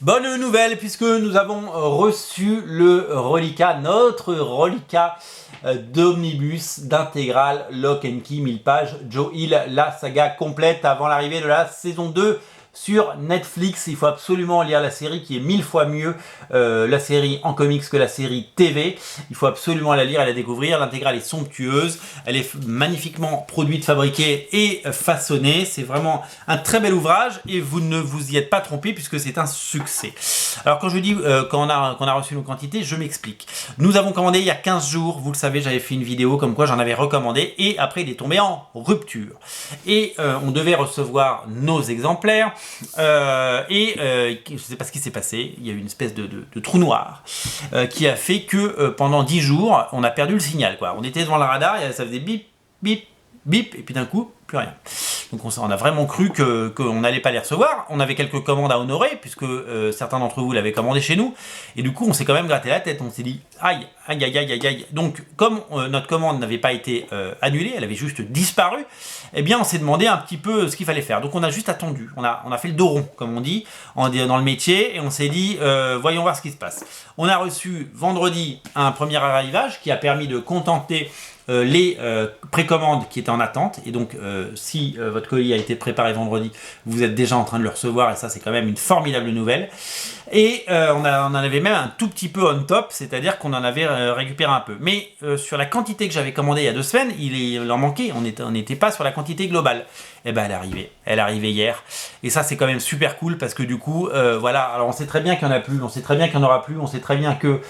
Bonne nouvelle puisque nous avons reçu le reliquat, notre reliquat d'omnibus d'intégrale Lock and Key 1000 pages, Joe Hill, la saga complète avant l'arrivée de la saison 2 sur Netflix. Il faut absolument lire la série qui est 1000 fois mieux la série en comics que la série TV. Il faut absolument la lire et la découvrir. L'intégrale est somptueuse, elle est magnifiquement produite, fabriquée et façonnée. C'est vraiment un très bel ouvrage et vous ne vous y êtes pas trompé puisque c'est un succès. Alors quand je dis qu'on a reçu nos quantités, je m'explique. Nous avons commandé il y a 15 jours, vous le savez, j'avais fait une vidéo comme quoi j'en avais recommandé et après il est tombé en rupture. Et on devait recevoir nos exemplaires. Je ne sais pas ce qui s'est passé, il y a eu une espèce de trou noir qui a fait que pendant 10 jours, on a perdu le signal, quoi. On était devant le radar, et ça faisait bip, bip, bip, et puis d'un coup, plus rien. Donc on a vraiment cru qu'on n'allait pas les recevoir. On avait quelques commandes à honorer, puisque certains d'entre vous l'avaient commandé chez nous. Et du coup, on s'est quand même gratté la tête. On s'est dit, aïe, aïe, aïe, aïe, aïe, aïe. Donc, comme notre commande n'avait pas été annulée, elle avait juste disparu, eh bien, on s'est demandé un petit peu ce qu'il fallait faire. Donc, on a juste attendu. On a fait le dos rond, comme on dit, dans le métier. Et on s'est dit, voyons voir ce qui se passe. On a reçu vendredi un premier arrivage qui a permis de contenter les précommandes qui étaient en attente. Et donc, si votre colis a été préparé vendredi, vous êtes déjà en train de le recevoir. Et ça, c'est quand même une formidable nouvelle. Et on en avait même un tout petit peu on top, c'est-à-dire qu'on en avait récupéré un peu. Mais sur la quantité que j'avais commandée il y a 2 semaines, il en manquait. On n'était pas sur la quantité globale. Et ben, elle est arrivée hier. Et ça, c'est quand même super cool parce que du coup, voilà. Alors, on sait très bien qu'il n'y en a plus, on sait très bien qu'il n'y en aura plus, on sait très bien que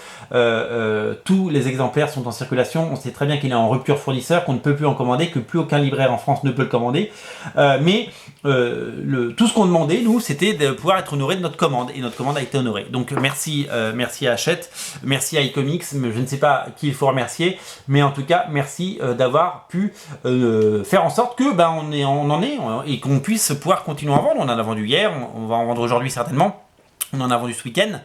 tous les exemplaires sont en circulation, on sait très bien qu'il est en rupture fournisseur, qu'on ne peut plus en commander, que plus aucun libraire en France ne peut le commander. Mais tout ce qu'on demandait, nous, c'était de pouvoir être honoré de notre commande. Et notre commande a été honorée. Donc, merci à Hachette, merci à iComics. Je ne sais pas qui il faut remercier, mais en tout cas, merci d'avoir pu faire en sorte que on en est et qu'on puisse pouvoir continuer à en vendre. On en a vendu hier, on va en vendre aujourd'hui certainement. On en a vendu ce week-end.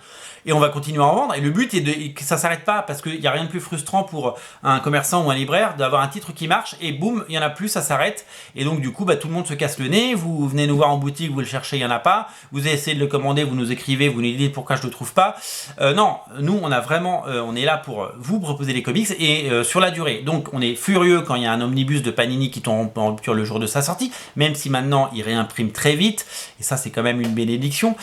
Et on va continuer à en vendre. Et le but est que ça ne s'arrête pas, parce qu'il n'y a rien de plus frustrant pour un commerçant ou un libraire d'avoir un titre qui marche et boum, il n'y en a plus, ça s'arrête. Et donc du coup, tout le monde se casse le nez. Vous venez nous voir en boutique, vous le cherchez, il n'y en a pas. Vous essayez de le commander, vous nous écrivez, vous nous dites pourquoi je ne le trouve pas. Non, nous on a vraiment, on est là pour vous proposer les comics et sur la durée. Donc on est furieux quand il y a un omnibus de Panini qui tombe en rupture le jour de sa sortie, même si maintenant il réimprime très vite. Et ça, c'est quand même une bénédiction.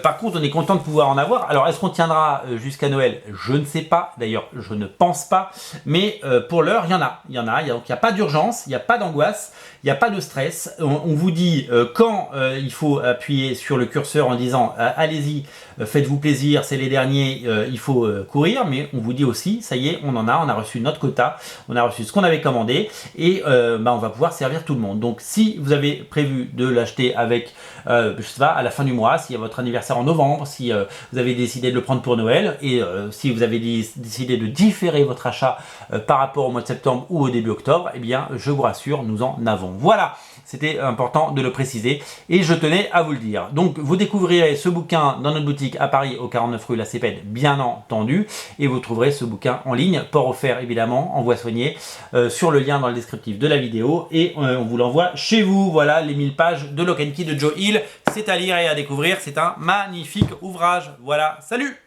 Par contre, on est content de pouvoir en avoir. Alors, est-ce qu'on tiendra jusqu'à Noël? Je ne sais pas. D'ailleurs, je ne pense pas. Mais pour l'heure, il y en a. Donc, il n'y a pas d'urgence, il n'y a pas d'angoisse, il n'y a pas de stress. On vous dit quand il faut appuyer sur le curseur en disant allez-y, faites-vous plaisir, c'est les derniers, il faut courir. Mais on vous dit aussi, ça y est, on a reçu notre quota, on a reçu ce qu'on avait commandé et on va pouvoir servir tout le monde. Donc, si vous avez prévu de l'acheter avec, je sais pas, à la fin du mois, s'il y a votre anniversaire en novembre, si vous avez décidé de le prendre pour Noël et si vous avez décidé de différer votre achat par rapport au mois de septembre ou au début octobre, eh bien je vous rassure, nous en avons. Voilà, c'était important de le préciser et je tenais à vous le dire. Donc vous découvrirez ce bouquin dans notre boutique à Paris au 49 rue La Cépède, bien entendu, et vous trouverez ce bouquin en ligne, port offert évidemment, envoi soigné, sur le lien dans le descriptif de la vidéo et on vous l'envoie chez vous. Voilà les 1000 pages de Lock and Key de Joe Hill, c'est à lire et à découvrir, c'est un magnifique ouvrage. Voilà, salut!